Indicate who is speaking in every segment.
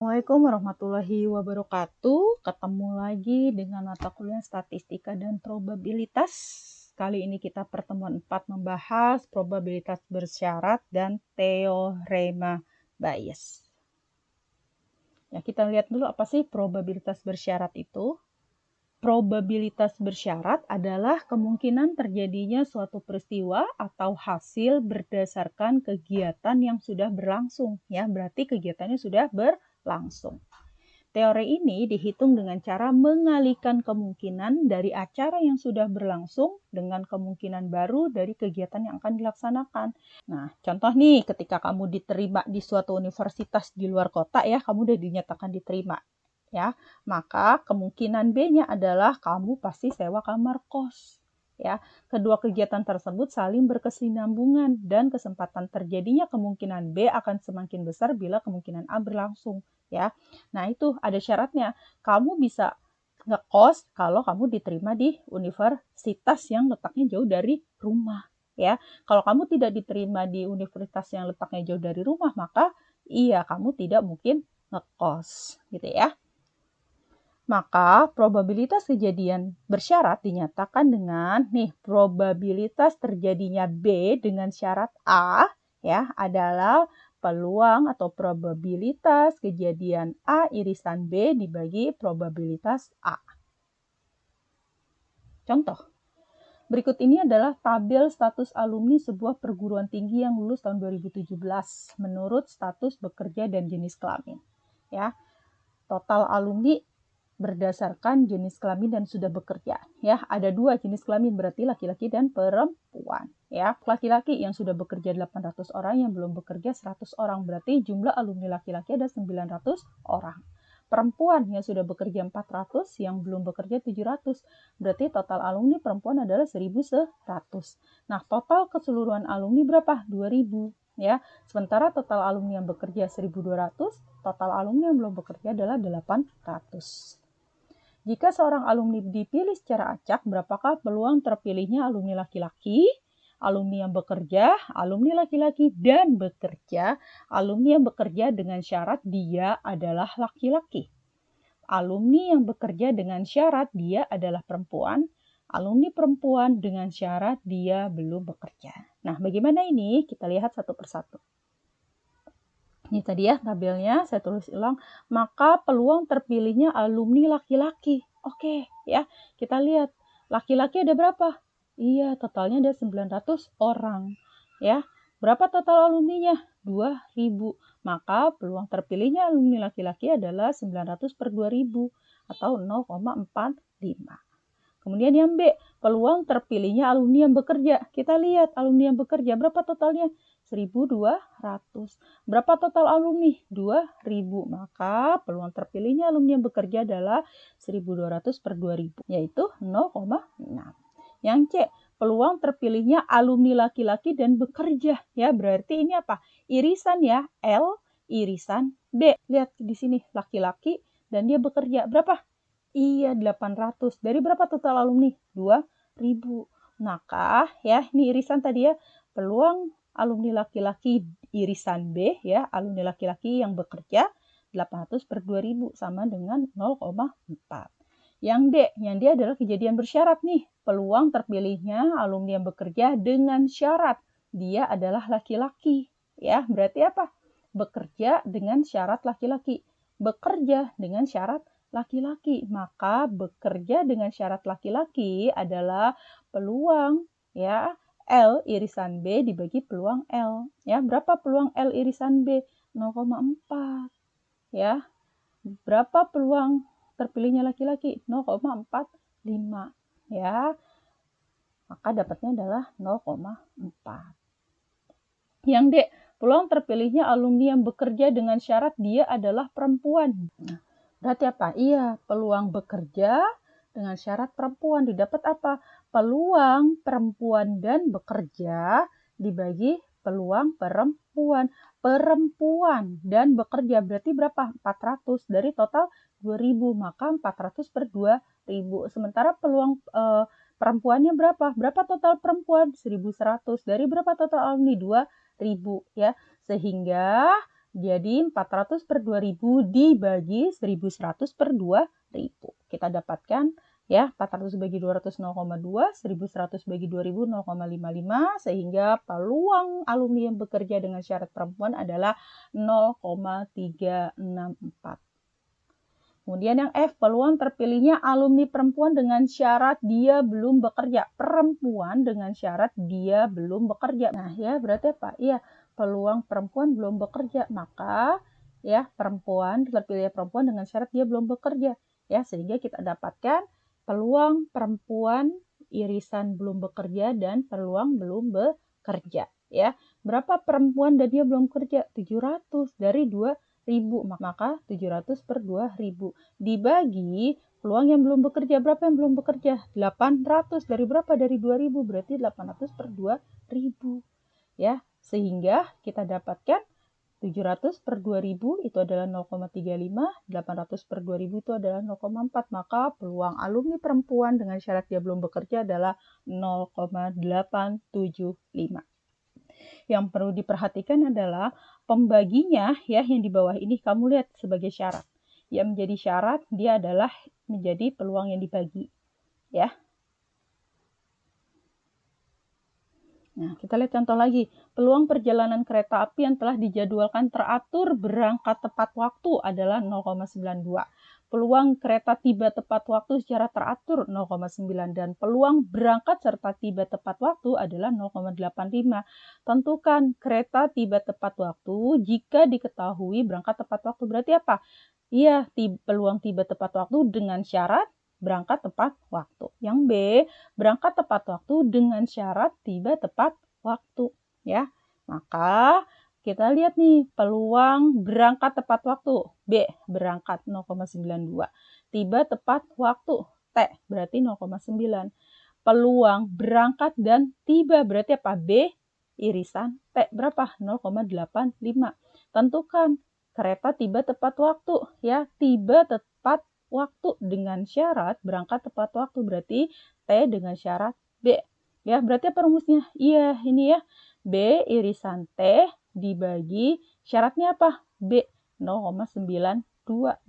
Speaker 1: Assalamualaikum warahmatullahi wabarakatuh. Ketemu lagi dengan mata kuliah statistika dan probabilitas. Kali ini kita pertemuan 4 membahas probabilitas bersyarat dan teorema Bayes. Ya, kita lihat dulu apa sih probabilitas bersyarat itu. Probabilitas bersyarat adalah kemungkinan terjadinya suatu peristiwa atau hasil berdasarkan kegiatan yang sudah berlangsung. Ya, berarti kegiatannya sudah berlangsung. Teori ini dihitung dengan cara mengalihkan kemungkinan dari acara yang sudah berlangsung dengan kemungkinan baru dari kegiatan yang akan dilaksanakan. Nah, contoh nih, ketika kamu diterima di suatu universitas di luar kota ya, kamu udah dinyatakan diterima. Ya, maka kemungkinan B-nya adalah kamu pasti sewa kamar kos. Ya, kedua kegiatan tersebut saling berkesinambungan dan kesempatan terjadinya kemungkinan B akan semakin besar bila kemungkinan A berlangsung. Ya, nah itu ada syaratnya. Kamu bisa ngekos kalau kamu diterima di universitas yang letaknya jauh dari rumah. Ya, kalau kamu tidak diterima di universitas yang letaknya jauh dari rumah, maka iya kamu tidak mungkin ngekos, gitu ya. Maka probabilitas kejadian bersyarat dinyatakan dengan probabilitas terjadinya B dengan syarat A ya adalah peluang atau probabilitas kejadian A irisan B dibagi probabilitas A. Contoh, berikut ini adalah tabel status alumni sebuah perguruan tinggi yang lulus tahun 2017 menurut status bekerja dan jenis kelamin. Ya, total alumni berdasarkan jenis kelamin dan sudah bekerja. Ya, ada dua jenis kelamin, berarti laki-laki dan perempuan. Ya, laki-laki yang sudah bekerja 800 orang, yang belum bekerja 100 orang. Berarti jumlah alumni laki-laki ada 900 orang. Perempuan yang sudah bekerja 400, yang belum bekerja 700. Berarti total alumni perempuan adalah 1100. Nah, total keseluruhan alumni berapa? 2000. Ya, sementara total alumni yang bekerja 1200, total alumni yang belum bekerja adalah 800. Jika seorang alumni dipilih secara acak, berapakah peluang terpilihnya alumni laki-laki, alumni yang bekerja, alumni laki-laki dan bekerja, alumni yang bekerja dengan syarat dia adalah laki-laki. Alumni yang bekerja dengan syarat dia adalah perempuan, alumni perempuan dengan syarat dia belum bekerja. Nah, bagaimana ini? Kita lihat satu persatu. Ini tadi ya tabelnya, saya tulis ulang. Maka peluang terpilihnya alumni laki-laki. Oke, ya. Kita lihat. Laki-laki ada berapa? Iya, totalnya ada 900 orang. Ya. Berapa total alumninya? 2000. Maka peluang terpilihnya alumni laki-laki adalah 900 per 2000 atau 0,45. Kemudian yang B, peluang terpilihnya alumni yang bekerja. Kita lihat alumni yang bekerja, berapa totalnya? 1200. Berapa total alumni? 2000. Maka peluang terpilihnya alumni yang bekerja adalah 1200 per 2000, yaitu 0,6. Yang C, peluang terpilihnya alumni laki-laki dan bekerja. Ya, berarti ini apa? Irisan ya, L irisan B. Lihat di sini, laki-laki dan dia bekerja. Berapa? Iya, 800. Dari berapa total alumni? 2000. Maka ya, ini irisan tadi ya, peluang alumni laki-laki irisan B ya, alumni laki-laki yang bekerja 800 per 2000 sama dengan 0,4. Yang D adalah kejadian bersyarat nih. Peluang terpilihnya alumni yang bekerja dengan syarat dia adalah laki-laki. Ya, berarti apa? Bekerja dengan syarat laki-laki. Bekerja dengan syarat laki-laki, maka bekerja dengan syarat laki-laki adalah peluang ya L irisan B dibagi peluang L. Ya, berapa peluang L irisan B? 0,4. Ya. Berapa peluang terpilihnya laki-laki? 0,45. Ya. Maka dapatnya adalah 0,4. Yang D, peluang terpilihnya alumni yang bekerja dengan syarat dia adalah perempuan. Nah, berarti apa? Iya, peluang bekerja dengan syarat perempuan. Didapat apa? Peluang perempuan dan bekerja dibagi peluang perempuan. Perempuan dan bekerja berarti berapa? 400 dari total 2000. Maka 400 per 2000. Sementara peluang perempuannya berapa? Berapa total perempuan? 1100. Dari berapa total alumni? 2000 ya. Sehingga Jadi 400 per 2000 dibagi 1100 per 2000. Kita dapatkan ya 400 bagi 200 0,2, 1100 bagi 2000 0,55, sehingga peluang alumni yang bekerja dengan syarat perempuan adalah 0,364. Kemudian yang F, peluang terpilihnya alumni perempuan dengan syarat dia belum bekerja. Perempuan dengan syarat dia belum bekerja. Nah ya berarti apa? Iya, peluang perempuan belum bekerja. Maka ya terpilih perempuan dengan syarat dia belum bekerja. Ya, sehingga kita dapatkan peluang perempuan irisan belum bekerja dan peluang belum bekerja. Ya, berapa perempuan dan dia belum kerja? 700 dari 2.000, maka 700 per 2.000 dibagi peluang yang belum bekerja. Berapa yang belum bekerja? 800 dari berapa? Dari 2.000, berarti 800 per 2.000 ya, sehingga kita dapatkan 700 per 2.000 itu adalah 0,35, 800 per 2.000 itu adalah 0,4, maka peluang alumni perempuan dengan syarat dia belum bekerja adalah 0,875. Yang perlu diperhatikan adalah pembaginya ya, yang di bawah ini kamu lihat sebagai syarat. Yang menjadi syarat dia adalah menjadi peluang yang dibagi ya. Nah, kita lihat contoh lagi. Peluang perjalanan kereta api yang telah dijadwalkan teratur berangkat tepat waktu adalah 0,92. Peluang kereta tiba tepat waktu secara teratur 0,9 dan peluang berangkat serta tiba tepat waktu adalah 0,85. Tentukan kereta tiba tepat waktu jika diketahui berangkat tepat waktu. Berarti apa? Iya, peluang tiba tepat waktu dengan syarat berangkat tepat waktu. Yang B, berangkat tepat waktu dengan syarat tiba tepat waktu. Ya, maka kita lihat nih peluang berangkat tepat waktu. B, berangkat 0,92. Tiba tepat waktu. T, berarti 0,9. Peluang berangkat dan tiba berarti apa? B, irisan T, berapa? 0,85. Tentukan kereta tiba tepat waktu. Ya, tiba tepat waktu dengan syarat berangkat tepat waktu, berarti T dengan syarat B. Ya, berarti apa rumusnya? Iya, ini ya. B irisan T dibagi syaratnya apa? B 0,92.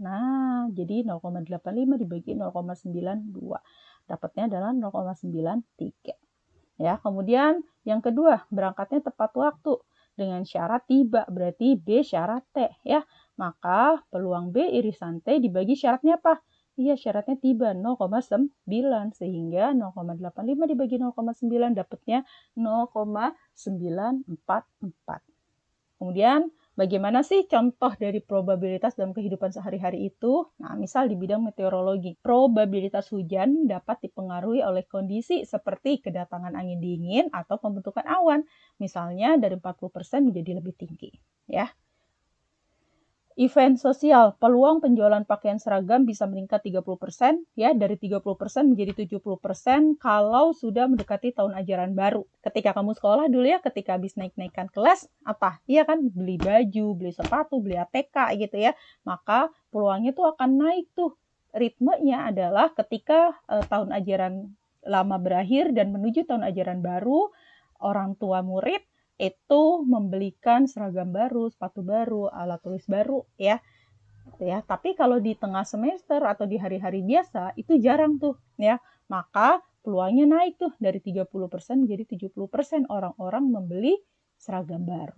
Speaker 1: Nah, jadi 0,85 dibagi 0,92. Dapatnya adalah 0,93. Ya, kemudian yang kedua, berangkatnya tepat waktu dengan syarat tiba, berarti B syarat T ya. Maka peluang B irisan T dibagi syaratnya apa? Iya, syaratnya tiba 0,9, sehingga 0,85 dibagi 0,9 dapatnya 0,944. Kemudian bagaimana sih contoh dari probabilitas dalam kehidupan sehari-hari itu? Nah, misal di bidang meteorologi, probabilitas hujan dapat dipengaruhi oleh kondisi seperti kedatangan angin dingin atau pembentukan awan. Misalnya dari 40% menjadi lebih tinggi, ya. Event sosial, peluang penjualan pakaian seragam bisa meningkat 30%, ya, dari 30% menjadi 70% kalau sudah mendekati tahun ajaran baru. Ketika kamu sekolah dulu ya, ketika habis naik-naikan kelas, apa? Iya kan, beli baju, beli sepatu, beli ATK gitu ya. Maka peluangnya tuh akan naik tuh. Ritmenya adalah ketika tahun ajaran lama berakhir dan menuju tahun ajaran baru, orang tua murid itu membelikan seragam baru, sepatu baru, alat tulis baru ya. Tapi kalau di tengah semester atau di hari-hari biasa itu jarang tuh ya. Maka peluangnya naik tuh dari 30% menjadi 70% orang-orang membeli seragam baru.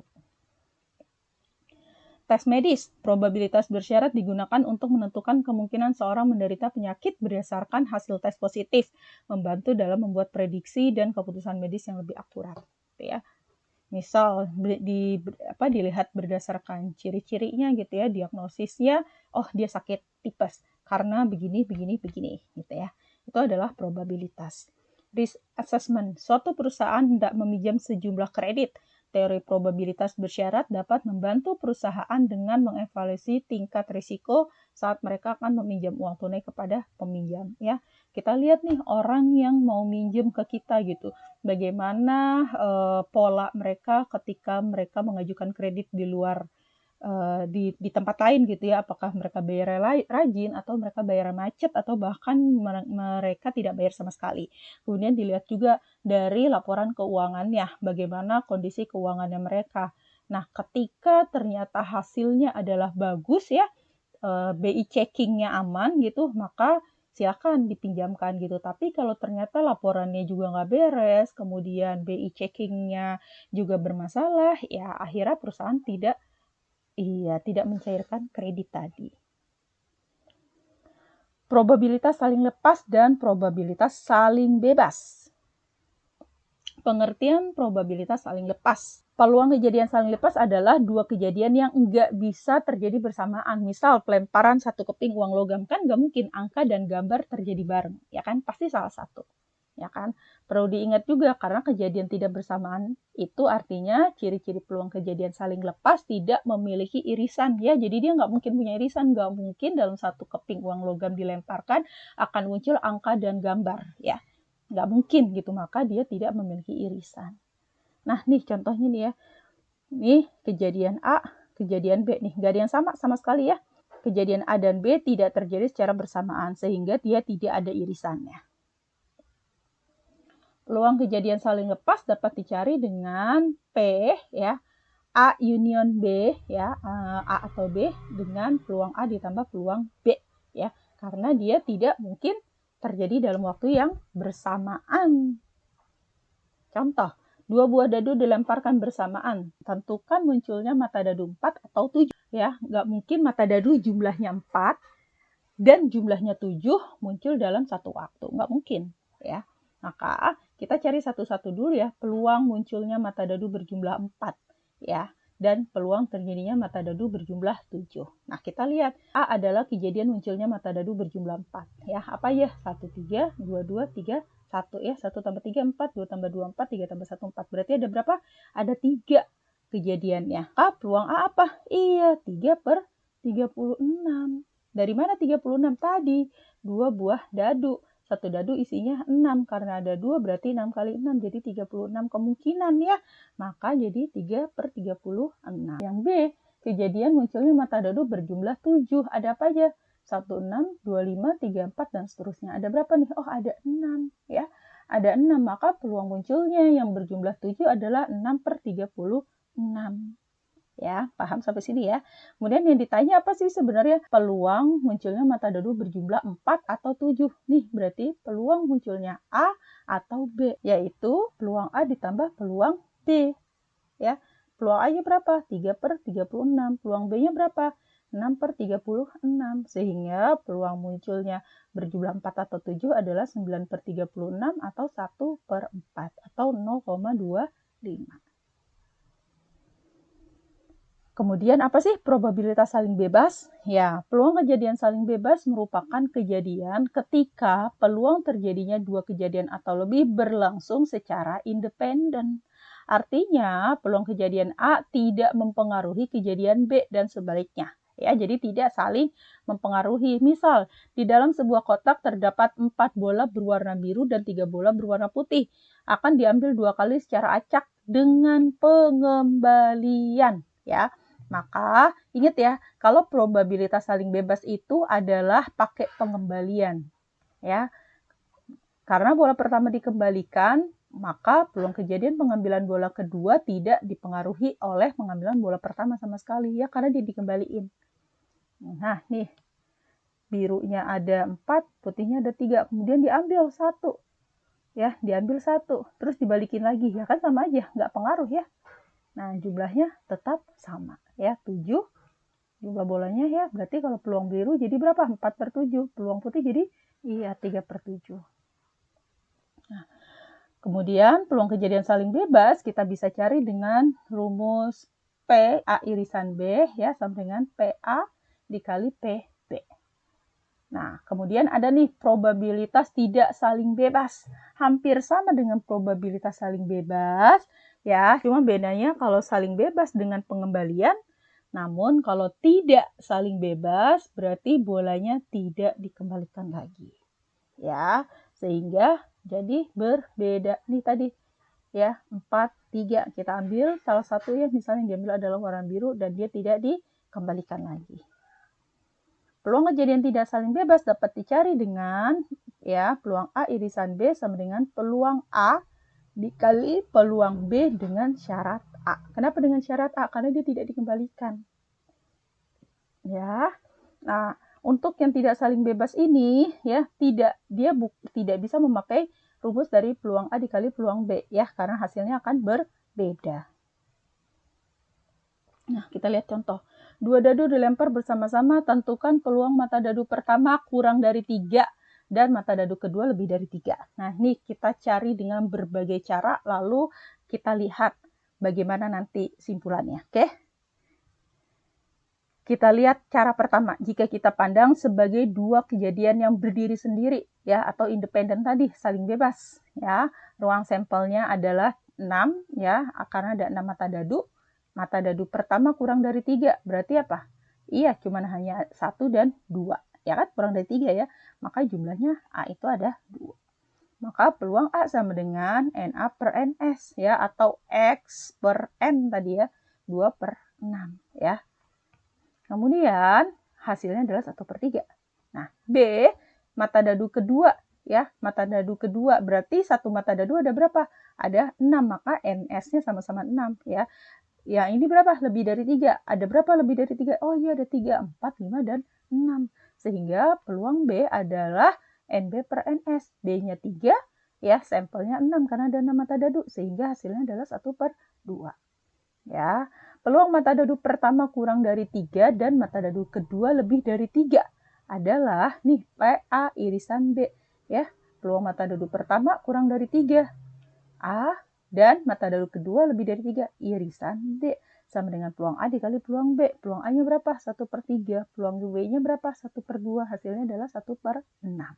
Speaker 1: Tes medis, probabilitas bersyarat digunakan untuk menentukan kemungkinan seorang menderita penyakit berdasarkan hasil tes positif, membantu dalam membuat prediksi dan keputusan medis yang lebih akurat ya. Misal dilihat berdasarkan ciri-cirinya gitu ya, diagnosisnya, oh dia sakit tipes karena begini gitu ya. Itu adalah probabilitas. Risk assessment, suatu perusahaan hendak meminjam sejumlah kredit. Teori probabilitas bersyarat dapat membantu perusahaan dengan mengevaluasi tingkat risiko saat mereka akan meminjam uang tunai kepada peminjam ya. Kita lihat nih orang yang mau minjem ke kita gitu, bagaimana pola mereka ketika mereka mengajukan kredit di luar di tempat lain gitu ya, apakah mereka bayar rajin atau mereka bayar macet atau bahkan mereka tidak bayar sama sekali. Kemudian dilihat juga dari laporan keuangannya, bagaimana kondisi keuangannya mereka. Nah, ketika ternyata hasilnya adalah bagus ya, BI checkingnya aman gitu, maka silakan dipinjamkan gitu. Tapi kalau ternyata laporannya juga nggak beres, kemudian BI checkingnya juga bermasalah, ya akhirnya perusahaan tidak mencairkan kredit tadi. Probabilitas saling lepas dan probabilitas saling bebas. Pengertian probabilitas saling lepas. Peluang kejadian saling lepas adalah dua kejadian yang enggak bisa terjadi bersamaan. Misal pelemparan satu keping uang logam, kan nggak mungkin angka dan gambar terjadi bareng, ya kan? Pasti salah satu, ya kan? Perlu diingat juga karena kejadian tidak bersamaan itu artinya ciri-ciri peluang kejadian saling lepas tidak memiliki irisan, ya. Jadi dia nggak mungkin punya irisan, nggak mungkin dalam satu keping uang logam dilemparkan akan muncul angka dan gambar, ya. Nggak mungkin gitu, maka dia tidak memiliki irisan. Nah, nih contohnya nih ya. Nih kejadian A, kejadian B nih. Nggak ada yang sama sekali ya. Kejadian A dan B tidak terjadi secara bersamaan sehingga dia tidak ada irisannya. Peluang kejadian saling lepas dapat dicari dengan P ya. A union B ya, A atau B dengan peluang A ditambah peluang B ya. Karena dia tidak mungkin terjadi dalam waktu yang bersamaan. Contoh, dua buah dadu dilemparkan bersamaan. Tentukan munculnya mata dadu 4 atau 7. Ya, nggak mungkin mata dadu jumlahnya 4 dan jumlahnya 7 muncul dalam satu waktu. Nggak mungkin. Ya. Maka kita cari satu-satu dulu ya, peluang munculnya mata dadu berjumlah 4. Ya, dan peluang terjadinya mata dadu berjumlah 7. Nah, kita lihat. A adalah kejadian munculnya mata dadu berjumlah 4. Ya, apa ya? 1, 3, 2, 2, 3, 1 ya, 1 tambah 3, 4, 2 tambah 2, 4, 3 tambah 1, 4. Berarti ada berapa? Ada 3 kejadiannya. Peluang A apa? Iya, 3 per 36. Dari mana 36 tadi? 2 buah dadu. Satu dadu isinya 6. Karena ada 2 berarti 6 kali 6 jadi 36 kemungkinan ya. Maka jadi 3 per 36. Yang B, kejadian munculnya mata dadu berjumlah 7. Ada apa aja? 1, 6, 2, 5, 3, 4, dan seterusnya. Ada berapa nih? Oh, ada 6. Ya. Ada 6, maka peluang munculnya yang berjumlah 7 adalah 6 per 36. Ya, paham sampai sini ya. Kemudian yang ditanya apa sih sebenarnya peluang munculnya mata dadu berjumlah 4 atau 7? Nih, berarti peluang munculnya A atau B, yaitu peluang A ditambah peluang B. Ya, peluang A-nya berapa? 3 per 36. Peluang B-nya berapa? 6 per 36. Sehingga peluang munculnya berjumlah 4 atau 7 adalah 9 per 36 atau 1 per 4 atau 0,25. Kemudian apa sih probabilitas saling bebas? Ya, peluang kejadian saling bebas merupakan kejadian ketika peluang terjadinya dua kejadian atau lebih berlangsung secara independen. Artinya, peluang kejadian A tidak mempengaruhi kejadian B dan sebaliknya. Ya, jadi tidak saling mempengaruhi. Misal, di dalam sebuah kotak terdapat 4 bola berwarna biru dan 3 bola berwarna putih. Akan diambil 2 kali secara acak dengan pengembalian. Ya, maka ingat ya, kalau probabilitas saling bebas itu adalah pakai pengembalian. Ya, karena bola pertama dikembalikan, maka peluang kejadian pengambilan bola kedua tidak dipengaruhi oleh pengambilan bola pertama sama sekali. Ya, karena dia dikembaliin. Nah, nih. Birunya ada 4, putihnya ada 3. Kemudian diambil 1. Ya, diambil 1. Terus dibalikin lagi. Ya kan sama aja, nggak pengaruh ya. Nah, jumlahnya tetap sama. Ya, 7 jumlah bolanya ya. Berarti kalau peluang biru jadi berapa? 4 per 7. Peluang putih jadi 3 per 7. Nah, kemudian peluang kejadian saling bebas kita bisa cari dengan rumus P A irisan B ya sama dengan PA dikali PB. Nah, kemudian ada nih probabilitas tidak saling bebas. Hampir sama dengan probabilitas saling bebas ya, cuma bedanya kalau saling bebas dengan pengembalian, namun kalau tidak saling bebas berarti bolanya tidak dikembalikan lagi. Ya, sehingga jadi berbeda nih tadi. Ya, 4, 3 kita ambil salah satu yang misalnya diambil adalah warna biru dan dia tidak dikembalikan lagi. Peluang kejadian tidak saling bebas dapat dicari dengan ya peluang A irisan B sama dengan peluang A dikali peluang B dengan syarat A. Kenapa dengan syarat A? Karena dia tidak dikembalikan. Ya. Nah, untuk yang tidak saling bebas ini ya tidak bisa memakai rumus dari peluang A dikali peluang B ya, karena hasilnya akan berbeda. Nah, kita lihat contoh. Dua dadu dilempar bersama-sama, tentukan peluang mata dadu pertama kurang dari 3 dan mata dadu kedua lebih dari 3. Nah, ini kita cari dengan berbagai cara, lalu kita lihat bagaimana nanti simpulannya. Oke? Kita lihat cara pertama, jika kita pandang sebagai dua kejadian yang berdiri sendiri ya atau independen tadi, saling bebas ya. Ruang sampelnya adalah 6 ya, karena ada 6 mata dadu. Mata dadu pertama kurang dari 3, berarti apa? Iya, cuma hanya 1 dan 2. Ya kan, kurang dari 3 ya. Maka jumlahnya A itu ada 2. Maka peluang A sama dengan NA per NS ya, atau X per N tadi ya, 2 per 6 ya. Kemudian hasilnya adalah 1/3. Nah, B, mata dadu kedua ya. Mata dadu kedua berarti satu mata dadu ada berapa? Ada 6, maka NS-nya sama-sama 6 ya. Ya, ini berapa? Lebih dari 3. Ada berapa lebih dari 3? Oh iya, ada 3, 4, 5, dan 6. Sehingga peluang B adalah NB per NS. B-nya 3, ya, sampelnya 6 karena ada 6 mata dadu. Sehingga hasilnya adalah 1/2. Ya, peluang mata dadu pertama kurang dari 3 dan mata dadu kedua lebih dari 3 adalah nih PA irisan B ya. Peluang mata dadu pertama kurang dari 3 A dan mata dadu kedua lebih dari 3 irisan D sama dengan peluang A dikali peluang B. Peluang A-nya berapa? 1/3. Peluang B-nya berapa? 1/2. Hasilnya adalah 1/6.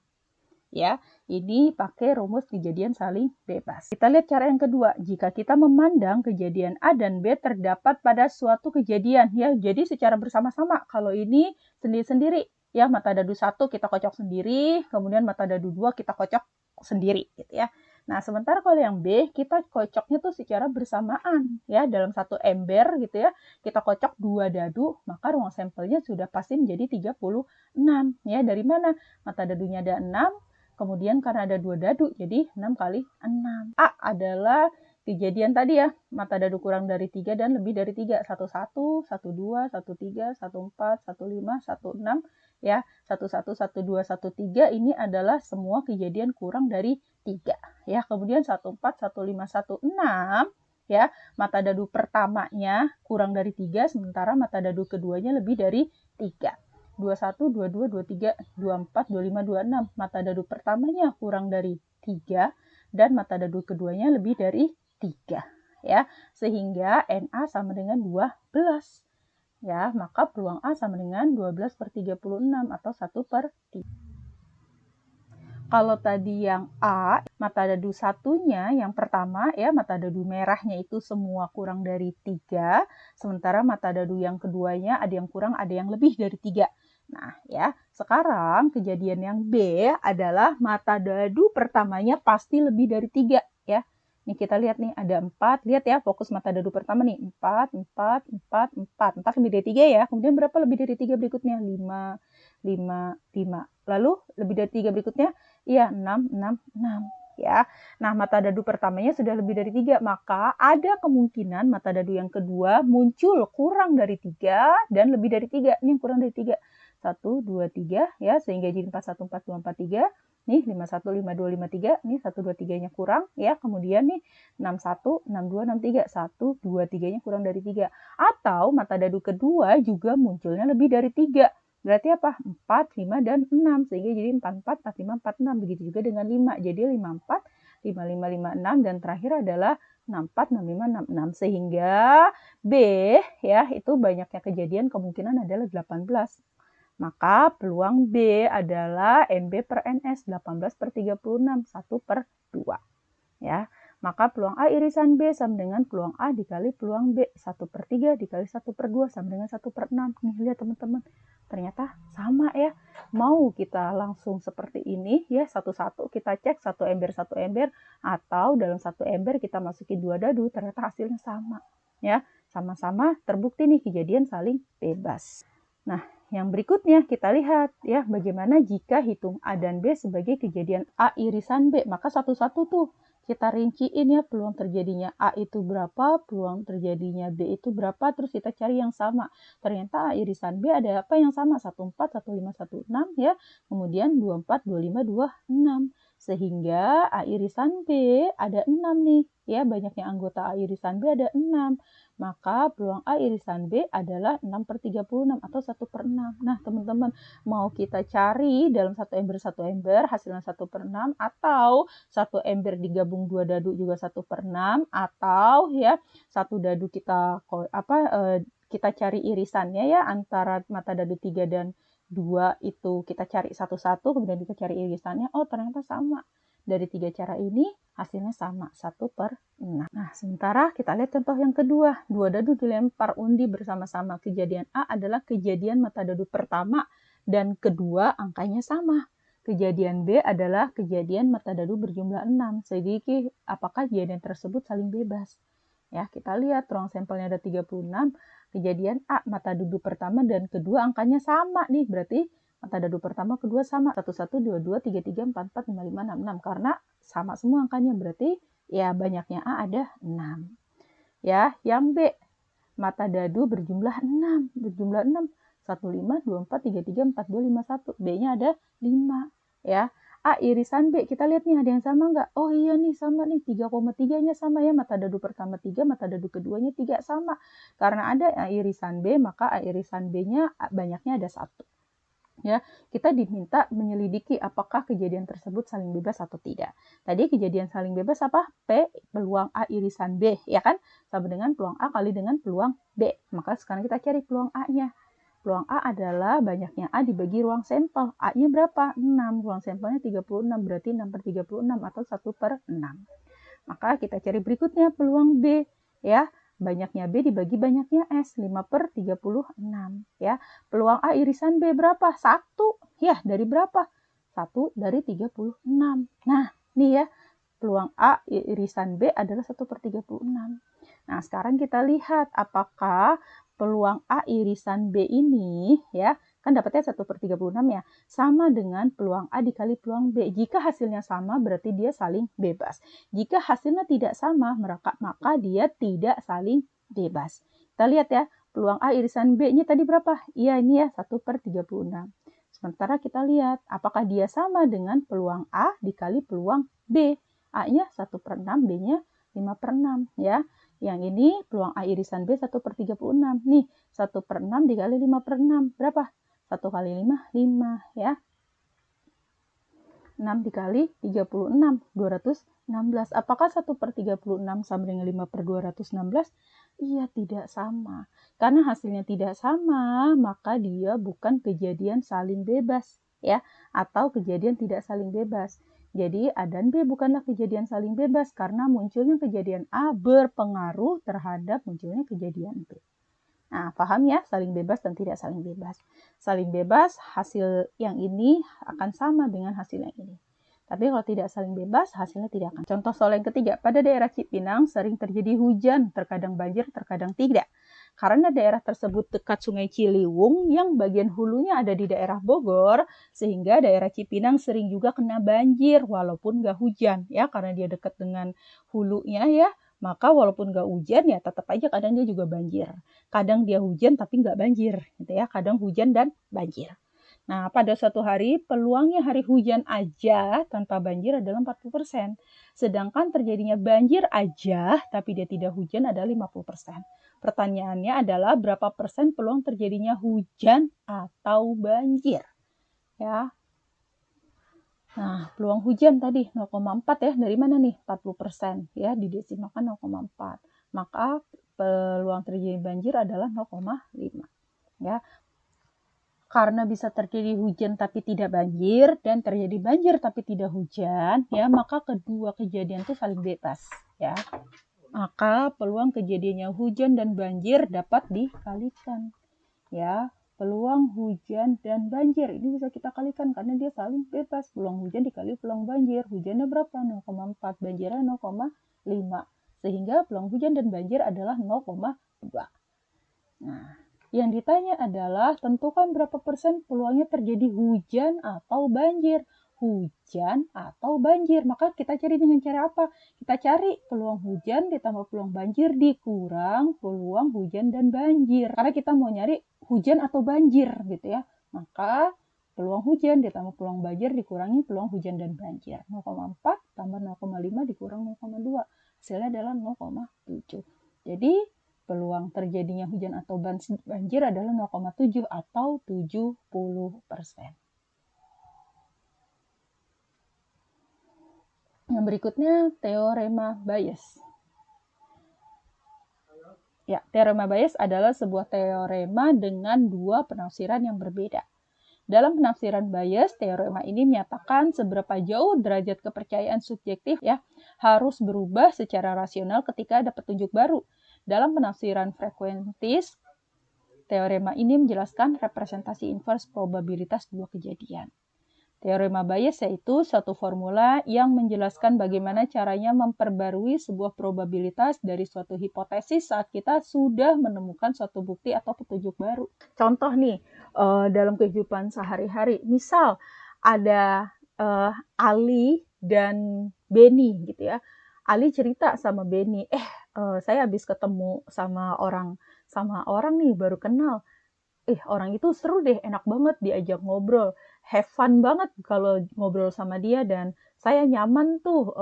Speaker 1: Ya, ini pakai rumus kejadian saling bebas. Kita lihat cara yang kedua. Jika kita memandang kejadian A dan B terdapat pada suatu kejadian, ya, jadi secara bersama-sama. Kalau ini sendiri-sendiri, ya, mata dadu 1 kita kocok sendiri, kemudian mata dadu 2 kita kocok sendiri, gitu ya. Nah, sementara kalau yang B, kita kocoknya tuh secara bersamaan, ya, dalam satu ember, gitu ya. Kita kocok 2 dadu, maka ruang sampelnya sudah pasti menjadi 36, ya. Dari mana? Mata dadunya ada 6, kemudian karena ada 2 dadu, jadi 6 kali 6. A adalah kejadian tadi ya, mata dadu kurang dari 3 dan lebih dari 3. 11, 12, 13, 14, 15, 16, ya. 11, 12, 13 ini adalah semua kejadian kurang dari 3. Ya, kemudian 14, 15, 16, ya, mata dadu pertamanya kurang dari 3, sementara mata dadu keduanya lebih dari 3. 21, 22, 23, 24, 25, 26. Mata dadu pertamanya kurang dari 3 dan mata dadu keduanya lebih dari 3. Ya, sehingga NA sama dengan 12. Ya, maka peluang A sama dengan 12/36 atau 1/3. Kalau tadi yang A, mata dadu satunya yang pertama ya, mata dadu merahnya itu semua kurang dari 3, sementara mata dadu yang keduanya ada yang kurang, ada yang lebih dari 3. Nah, ya, sekarang kejadian yang B adalah mata dadu pertamanya pasti lebih dari 3, ya. Nih kita lihat nih, ada 4. Lihat ya, fokus mata dadu pertama nih, 4, 4, 4, 4. 4 lebih dari 3 ya. Kemudian berapa lebih dari 3 berikutnya? 5, 5, 5. Lalu lebih dari 3 berikutnya? Iya, 6, 6, 6. Ya. Nah, mata dadu pertamanya sudah lebih dari 3, maka ada kemungkinan mata dadu yang kedua muncul kurang dari 3 dan lebih dari 3. Ini yang kurang dari 3. 1, 2, 3, ya, sehingga jadi 4, 1, 4, 2, 4, 3. Nih, 5, 1, 5, 2, 5, 3. Nih, 1, 2, 3-nya kurang, ya. Kemudian nih, 6, 1, 6, 2, 6, 3. 1, 2, 3-nya kurang dari 3. Atau mata dadu kedua juga munculnya lebih dari 3. Berarti apa? 4, 5, dan 6. Sehingga jadi 4, 4, 4, 5, 4, 6. Begitu juga dengan 5. Jadi 5, 4, 5, 5, 5, 6. Dan terakhir adalah 6, 4, 6, 5, 6, 6. Sehingga B, ya, itu banyaknya kejadian kemungkinan adalah 18. Maka peluang B adalah NB per NS 18/36, 1/2. Ya, maka peluang A irisan B sama dengan peluang A dikali peluang B. 1/3 dikali 1/2 sama dengan 1/6. Nih, lihat teman-teman. Ternyata sama ya. Mau kita langsung seperti ini ya, satu-satu kita cek satu ember, atau dalam satu ember kita masukin 2 dadu, ternyata hasilnya sama. Ya, sama-sama terbukti nih kejadian saling bebas. Nah, yang berikutnya kita lihat ya bagaimana jika hitung A dan B sebagai kejadian A irisan B. Maka satu-satu tuh kita rinciin ya peluang terjadinya A itu berapa, peluang terjadinya B itu berapa, terus kita cari yang sama. Ternyata A irisan B ada apa yang sama? 14, 15, 16 ya. Kemudian 24, 25, 26. Sehingga A irisan B ada 6 nih. Ya, banyaknya anggota A irisan B ada 6. Maka peluang A irisan B adalah 6/36 atau 1/6. Nah, teman-teman, mau kita cari dalam satu ember hasilnya 1/6 atau satu ember digabung 2 dadu juga 1/6 atau ya satu dadu kita cari irisannya ya antara mata dadu 3 dan 2 itu kita cari satu-satu kemudian kita cari irisannya, oh ternyata sama. Dari 3 cara ini hasilnya sama 1/6. Nah, sementara kita lihat contoh yang kedua. 2 dadu dilempar undi bersama-sama. Kejadian A adalah kejadian mata dadu pertama dan kedua angkanya sama. Kejadian B adalah kejadian mata dadu berjumlah 6. Jadi, apakah kejadian tersebut saling bebas? Ya, kita lihat ruang sampelnya ada 36. Kejadian A, mata dadu pertama dan kedua angkanya sama nih. Berarti mata dadu pertama, kedua sama. 1, 1, 2, 2, 3, 3, 4, 4, 5, 5, 6, 6. Karena sama semua angkanya. Berarti ya banyaknya A ada 6. Ya, yang B, mata dadu berjumlah 6. Berjumlah 6. 1, 5, 2, 4, 3, 3, 4, 2, 5, 1. B-nya ada 5. Ya, A irisan B, kita lihat nih ada yang sama nggak? Oh iya nih sama nih, 3,3-nya sama ya, mata dadu pertama 3, mata dadu keduanya 3 sama. Karena ada A irisan B, maka A irisan B-nya banyaknya ada 1. Ya, kita diminta menyelidiki apakah kejadian tersebut saling bebas atau tidak. Tadi kejadian saling bebas apa? P peluang A irisan B, ya kan? Sama dengan peluang A kali dengan peluang B. Maka sekarang kita cari peluang A-nya. Peluang A adalah banyaknya A dibagi ruang sampel. A-nya berapa? 6. Ruang sampelnya 36, berarti 6/36 atau 1/6. Maka kita cari berikutnya peluang B, ya. Banyaknya B dibagi banyaknya S, 5/36. Ya. Peluang A irisan B berapa? 1. Ya, dari berapa? 1 dari 36. Nah, nih ya, peluang A irisan B adalah 1/36. Nah, sekarang kita lihat apakah peluang A irisan B ini, ya, kan dapatnya 1/36 ya, sama dengan peluang A dikali peluang B. Jika hasilnya sama, berarti dia saling bebas. Jika hasilnya tidak sama, maka dia tidak saling bebas. Kita lihat ya, peluang A irisan B-nya tadi berapa? Iya, ini ya, 1/36. Sementara kita lihat, apakah dia sama dengan peluang A dikali peluang B. A-nya 1/6, B-nya 5/6 ya. Yang ini peluang A irisan B 1/36. Nih, 1/6 dikali 5/6. Berapa? 1 kali 5, 5 ya. 6 dikali 36, 216. Apakah 1/36 sama dengan 5/216? Iya, tidak sama. Karena hasilnya tidak sama, maka dia bukan kejadian saling bebas ya, atau kejadian tidak saling bebas. Jadi A dan B bukanlah kejadian saling bebas karena munculnya kejadian A berpengaruh terhadap munculnya kejadian B. Nah, paham ya saling bebas dan tidak saling bebas. Saling bebas hasil yang ini akan sama dengan hasil yang ini. Tapi kalau tidak saling bebas, hasilnya tidak akan. Contoh soal yang ketiga, pada daerah Cipinang sering terjadi hujan, terkadang banjir, terkadang tidak. Karena daerah tersebut dekat Sungai Ciliwung yang bagian hulunya ada di daerah Bogor, sehingga daerah Cipinang sering juga kena banjir walaupun nggak hujan ya, karena dia dekat dengan hulunya ya, maka walaupun nggak hujan ya tetap aja kadang dia juga banjir. Kadang dia hujan tapi nggak banjir gitu ya, kadang hujan dan banjir. Nah, pada suatu hari peluangnya hari hujan aja tanpa banjir adalah 40%. Sedangkan terjadinya banjir aja tapi dia tidak hujan adalah 50%. Pertanyaannya adalah berapa persen peluang terjadinya hujan atau banjir? Ya. Nah, peluang hujan tadi 0,4 ya. Dari mana nih? 40% ya, didesimalkan 0,4. Maka peluang terjadi banjir adalah 0,5 ya. Karena bisa terjadi hujan tapi tidak banjir dan terjadi banjir tapi tidak hujan ya, maka kedua kejadian itu saling bebas ya. Maka peluang kejadiannya hujan dan banjir dapat dikalikan ya. Peluang hujan dan banjir ini bisa kita kalikan karena dia saling bebas. Peluang hujan dikali peluang banjir, hujannya berapa? 0,4, banjirnya 0,5, sehingga peluang hujan dan banjir adalah 0,2. Nah, yang ditanya adalah tentukan berapa persen peluangnya terjadi hujan atau banjir. hujan atau banjir. Maka kita cari dengan cara apa? Kita cari peluang hujan ditambah peluang banjir dikurang peluang hujan dan banjir. Karena kita mau nyari hujan atau banjir gitu ya. Maka peluang hujan ditambah peluang banjir dikurangi peluang hujan dan banjir. 0,4 tambah 0,5 dikurang 0,2. Hasilnya adalah 0,7. Jadi peluang terjadinya hujan atau banjir adalah 0,7 atau 70%. Yang berikutnya teorema Bayes. Ya, teorema Bayes adalah sebuah teorema dengan dua penafsiran yang berbeda. Dalam penafsiran Bayes, teorema ini menyatakan seberapa jauh derajat kepercayaan subjektif ya harus berubah secara rasional ketika ada petunjuk baru. Dalam penafsiran frekuentis, teorema ini menjelaskan representasi inverse probabilitas dua kejadian. Teorema Bayes yaitu suatu formula yang menjelaskan bagaimana caranya memperbarui sebuah probabilitas dari suatu hipotesis saat kita sudah menemukan suatu bukti atau petunjuk baru. Contoh nih, dalam kehidupan sehari-hari, misal ada Ali dan Benny gitu ya. Ali cerita sama Benny, saya habis ketemu sama orang nih baru kenal. Orang itu seru deh, enak banget diajak ngobrol. Have fun banget kalau ngobrol sama dia dan saya nyaman tuh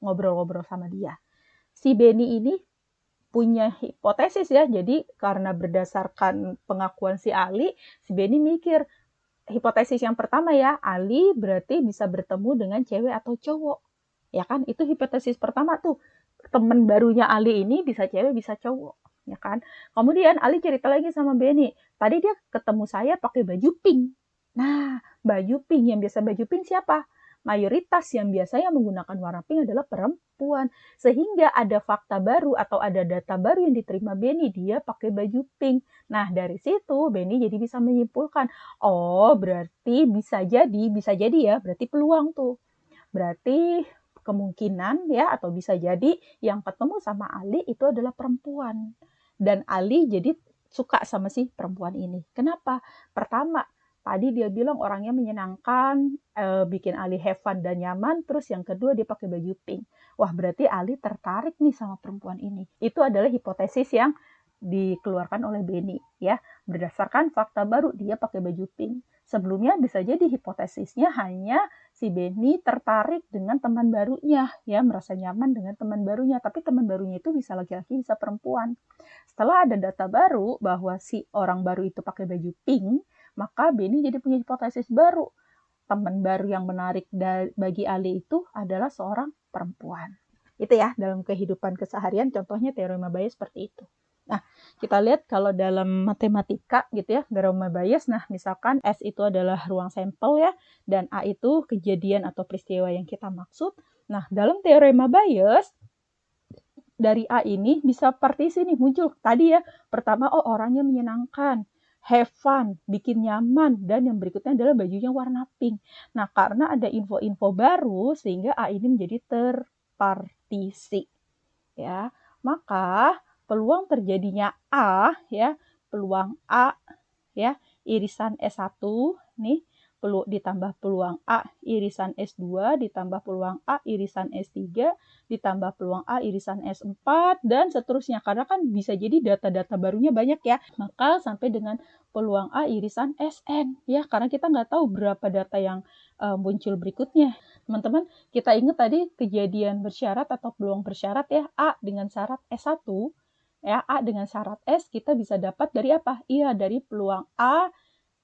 Speaker 1: ngobrol-ngobrol sama dia. Si Benny ini punya hipotesis ya, jadi karena berdasarkan pengakuan si Ali, si Benny mikir, hipotesis yang pertama ya, Ali berarti bisa bertemu dengan cewek atau cowok. Ya kan, itu hipotesis pertama tuh. Temen barunya Ali ini bisa cewek, bisa cowok. Ya kan. Kemudian Ali cerita lagi sama Benny. Tadi dia ketemu saya pakai baju pink. Nah, baju pink, yang biasa baju pink siapa? Mayoritas yang biasanya menggunakan warna pink adalah perempuan. Sehingga ada fakta baru atau ada data baru yang diterima Benny, dia pakai baju pink. Nah, dari situ Benny jadi bisa menyimpulkan, oh berarti bisa jadi ya, berarti peluang tuh. Berarti kemungkinan ya atau bisa jadi yang ketemu sama Ali itu adalah perempuan. Dan Ali jadi suka sama si perempuan ini. Kenapa? Pertama, tadi dia bilang orangnya menyenangkan, bikin Ali have fun dan nyaman. Terus yang kedua dia pakai baju pink. Wah, berarti Ali tertarik nih sama perempuan ini. Itu adalah hipotesis yang dikeluarkan oleh Benny ya. Berdasarkan fakta baru dia pakai baju pink. Sebelumnya bisa jadi hipotesisnya hanya si Benny tertarik dengan teman barunya, ya merasa nyaman dengan teman barunya, tapi teman barunya itu bisa laki-laki, bisa perempuan. Setelah ada data baru bahwa si orang baru itu pakai baju pink, maka Benny jadi punya hipotesis baru. Teman baru yang menarik bagi Ali itu adalah seorang perempuan. Itu ya, dalam kehidupan keseharian contohnya teorema Bayes seperti itu. Nah, kita lihat kalau dalam matematika gitu ya, teorema Bayes, nah misalkan S itu adalah ruang sampel ya, dan A itu kejadian atau peristiwa yang kita maksud. Nah, dalam teorema Bayes, dari A ini bisa partisi nih muncul. Tadi ya, pertama, oh orangnya menyenangkan, have fun, bikin nyaman, dan yang berikutnya adalah bajunya warna pink. Nah, karena ada info-info baru, sehingga A ini menjadi terpartisi. Ya, maka peluang terjadinya A ya, peluang A ya, irisan S1 nih ditambah peluang A irisan S2 ditambah peluang A irisan S3 ditambah peluang A irisan S4 dan seterusnya, karena kan bisa jadi data-data barunya banyak ya, maka sampai dengan peluang A irisan SN ya, karena kita nggak tahu berapa data yang muncul berikutnya. Teman-teman, kita ingat tadi kejadian bersyarat atau peluang bersyarat ya, A dengan syarat S1 ya, A dengan syarat S kita bisa dapat dari apa? Iya, dari peluang A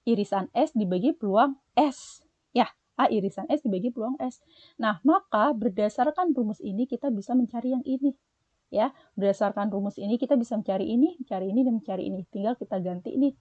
Speaker 1: irisan S dibagi peluang S. Ya, A irisan S dibagi peluang S. Nah, maka berdasarkan rumus ini kita bisa mencari yang ini. Ya, berdasarkan rumus ini kita bisa mencari ini, dan mencari ini. Tinggal kita ganti ini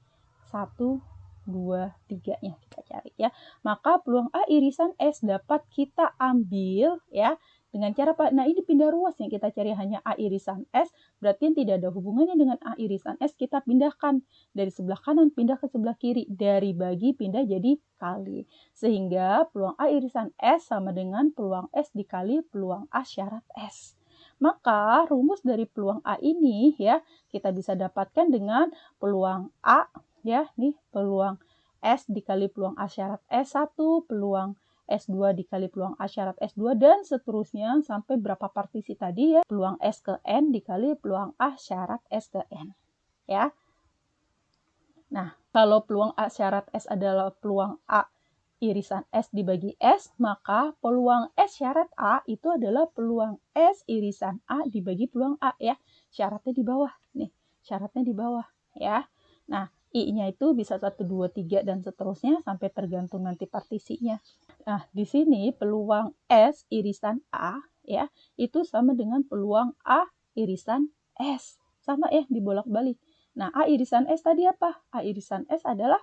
Speaker 1: 1, 2, 3-nya kita cari ya. Maka peluang A irisan S dapat kita ambil ya dengan cara apa? Nah, ini pindah ruas yang kita cari hanya A irisan S, berarti yang tidak ada hubungannya dengan A irisan S kita pindahkan dari sebelah kanan pindah ke sebelah kiri, dari bagi pindah jadi kali. Sehingga peluang A irisan S sama dengan peluang S dikali peluang A syarat S. Maka rumus dari peluang A ini ya kita bisa dapatkan dengan peluang A ya, nih peluang S dikali peluang A syarat S1, peluang S2 dikali peluang A syarat S2 dan seterusnya sampai berapa partisi tadi ya, peluang S ke N dikali peluang A syarat S ke N ya. Nah, kalau peluang A syarat S adalah peluang A irisan S dibagi S, maka peluang S syarat A itu adalah peluang S irisan A dibagi peluang A ya. Syaratnya di bawah nih, syaratnya di bawah ya. Nah, I-nya itu bisa 1, 2, 3 dan seterusnya sampai tergantung nanti partisinya. Nah, di sini peluang S irisan A ya, itu sama dengan peluang A irisan S. Sama ya, dibolak-balik. Nah, A irisan S tadi apa? A irisan S adalah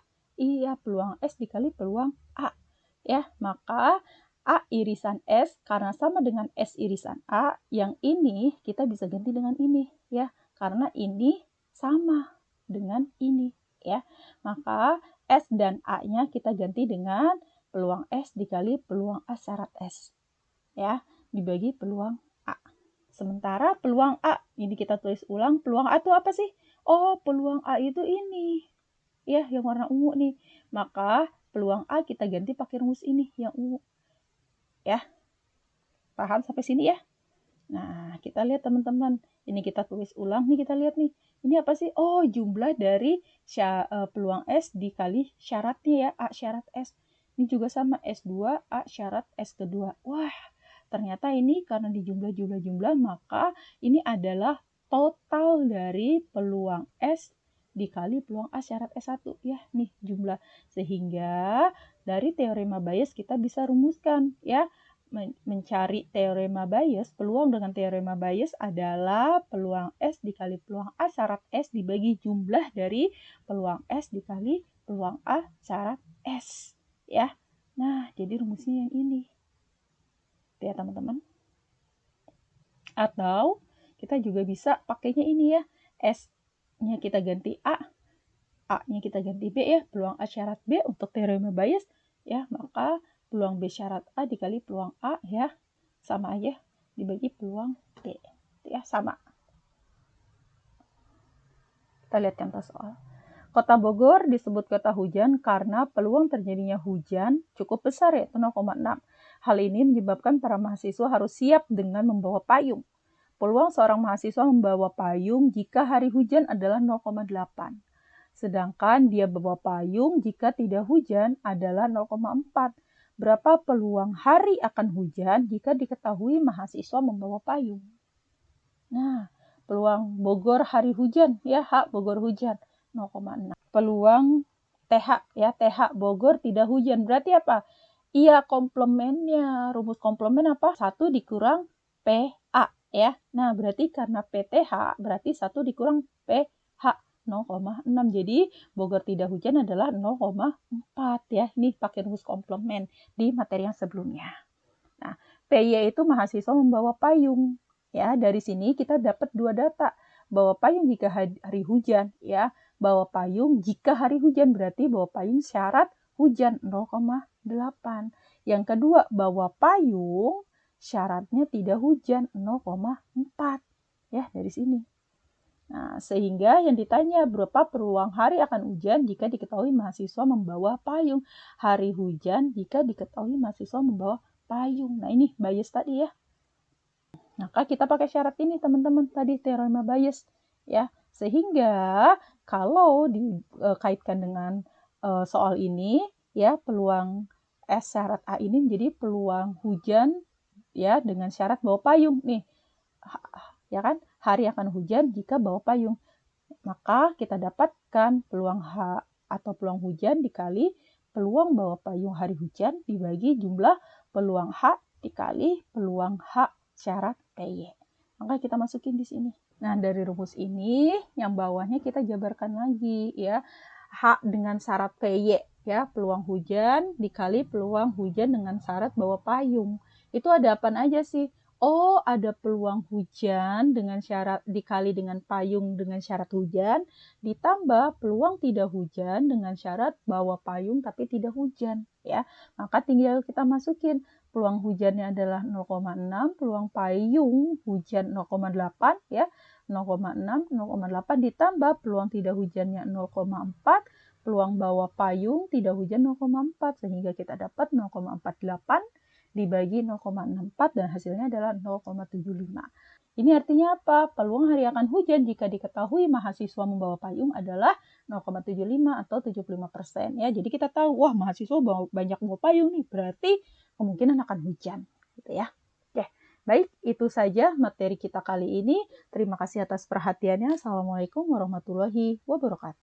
Speaker 1: peluang S dikali peluang A. Ya, maka A irisan S karena sama dengan S irisan A, yang ini kita bisa ganti dengan ini ya. Karena ini sama dengan ini ya. Maka S dan A-nya kita ganti dengan peluang S dikali peluang A syarat S. Ya, dibagi peluang A. Sementara peluang A, ini kita tulis ulang, peluang A itu apa sih? Oh, peluang A itu ini. Ya, yang warna ungu nih. Maka peluang A kita ganti pakai rumus ini, yang ungu. Ya, paham sampai sini ya? Nah, kita lihat teman-teman. Ini kita tulis ulang nih, kita lihat nih. Ini apa sih? Oh, jumlah dari peluang S dikali syaratnya ya, A syarat S. Ini juga sama, S2, A syarat S kedua. Wah, ternyata ini karena dijumlah-jumlah, maka ini adalah total dari peluang S dikali peluang A syarat S1 ya, nih jumlah. Sehingga dari teorema Bayes kita bisa rumuskan ya, mencari teorema Bayes, peluang dengan teorema Bayes adalah peluang S dikali peluang A syarat S dibagi jumlah dari peluang S dikali peluang A syarat S ya. Nah, jadi rumusnya yang ini ya teman-teman. Atau kita juga bisa pakainya ini ya, S-nya kita ganti A, A-nya kita ganti B ya, peluang A syarat B untuk teorema Bayes ya, maka peluang B syarat A dikali peluang A ya, sama aja dibagi peluang B ya, sama. Kita lihat contoh soal. Kota Bogor disebut kota hujan karena peluang terjadinya hujan cukup besar yaitu 0,6. Hal ini menyebabkan para mahasiswa harus siap dengan membawa payung. Peluang seorang mahasiswa membawa payung jika hari hujan adalah 0,8. Sedangkan dia bawa payung jika tidak hujan adalah 0,4. Berapa peluang hari akan hujan jika diketahui mahasiswa membawa payung? Nah, peluang Bogor hari hujan ya, H Bogor hujan 0,6. Peluang TH ya, TH Bogor tidak hujan. Berarti apa? Iya, komplemennya. Rumus komplemen apa? 1 dikurang PA ya. Nah, berarti karena PTH berarti 1 dikurang PH 0,6. Jadi Bogor tidak hujan adalah 0,4 ya. Ini pakai rumus komplemen di materi yang sebelumnya. Nah, PY itu mahasiswa membawa payung. Ya, dari sini kita dapat 2 data. Bawa payung jika hari hujan ya. Bawa payung jika hari hujan berarti bawa payung syarat hujan 0,8. Yang kedua, bawa payung syaratnya tidak hujan 0,4 ya, dari sini. Nah, sehingga yang ditanya berapa peluang hari akan hujan jika diketahui mahasiswa membawa payung. Hari hujan jika diketahui mahasiswa membawa payung. Nah, ini Bayes tadi ya. Maka kita pakai syarat ini teman-teman, tadi teorema Bayes ya. Sehingga kalau dikaitkan dengan soal ini ya, peluang S syarat A ini menjadi peluang hujan ya dengan syarat bawa payung nih. Ya kan? Hari akan hujan jika bawa payung. Maka kita dapatkan peluang H atau peluang hujan dikali peluang bawa payung hari hujan dibagi jumlah peluang H dikali peluang H syarat PY. Maka kita masukin di sini. Nah, dari rumus ini yang bawahnya kita jabarkan lagi ya. H dengan syarat PY ya, peluang hujan dikali peluang hujan dengan syarat bawa payung. Itu ada apa aja sih? Oh, ada peluang hujan dengan syarat dikali dengan payung dengan syarat hujan, ditambah peluang tidak hujan dengan syarat bawa payung tapi tidak hujan ya. Maka tinggal kita masukin peluang hujannya adalah 0,6, peluang payung hujan 0,8 ya. 0,6, 0,8 ditambah peluang tidak hujannya 0,4, Peluang bawa payung tidak hujan 0,4, sehingga kita dapat 0,48 dibagi 0,64 dan hasilnya adalah 0,75. Ini artinya apa? Peluang hari akan hujan jika diketahui mahasiswa membawa payung adalah 0,75 atau 75%. Ya, jadi kita tahu, wah mahasiswa banyak bawa payung nih, berarti kemungkinan akan hujan. Gitu ya. Oke, baik, itu saja materi kita kali ini. Terima kasih atas perhatiannya. Assalamualaikum warahmatullahi wabarakatuh.